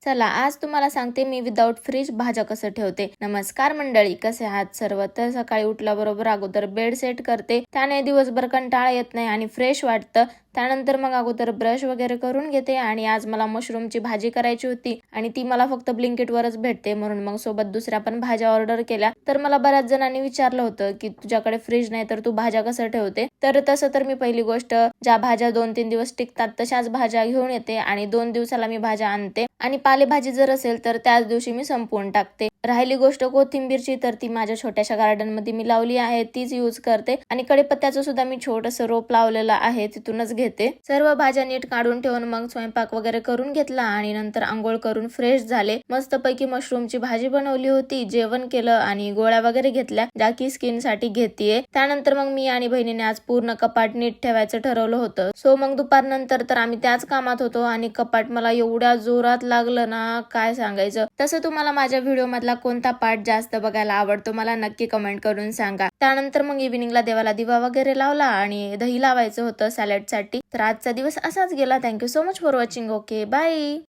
चला आज तुम्हाला सांगते मी विदाऊट फ्रीज भाज्या कसं ठेवते। नमस्कार मंडळी, कसे आहात सर्व। तर सकाळी उठल्याबरोबर अगोदर बेड सेट करते, त्याने दिवसभर कंटाळा येत नाही आणि फ्रेश वाटतं। त्यानंतर मग अगोदर ब्रश वगैरे करून घेते आणि आज मला मशरूमची भाजी करायची होती आणि ती मला फक्त ब्लिंकिट वरच भेटते, म्हणून मग सोबत दुसऱ्या पण भाज्या ऑर्डर केल्या। तर मला बऱ्याच जणांनी विचारलं होतं की तुझ्याकडे फ्रीज नाही तर तू भाज्या कसं ठेवते। तर तसं तर मी पहिली गोष्ट ज्या भाज्या 2-3 दिवस टिकतात तशाच भाज्या घेऊन येते आणि 2 दिवसाला मी भाज्या आणते आणि पालेभाजी जर असेल तर त्याच दिवशी मी संपवून टाकते। राहिली गोष्ट कोथिंबीरची, तर ती माझ्या छोट्याशा गार्डन मध्ये मी लावली आहे, तीच यूज करते आणि कढीपत्त्याचं सुद्धा मी छोटंसं रोप लावलेलं आहे, तिथूनच घेते। सर्व भाज्या नीट काढून ठेवून मग स्वयंपाक वगैरे करून घेतला आणि नंतर आंघोळ करून फ्रेश झाले। मस्तपैकी मशरूमची भाजी बनवली होती, जेवण केलं आणि गोळ्या वगैरे घेतल्या ज्या की स्किन साठी घेतीये। त्यानंतर मग मी आणि बहिणीने आज पूर्ण कपाट नीट ठेवायचं ठरवलं होतं। सो मग दुपारनंतर तर आम्ही त्याच कामात होतो आणि कपाट मला एवढ्या जोरात लागलं ना, काय सांगायचं। तसं तुम्हाला माझ्या व्हिडिओ मधला कोणता पार्ट जास्त बघायला आवडतो मला नक्की कमेंट करून सांगा। त्यानंतर मग इव्हिनिंगला देवाला दिवा वगैरे लावला आणि दही लावायचं होतं सॅलड साठी। तर आजचा दिवस असाच गेला। Thank you so much for watching. Okay bye.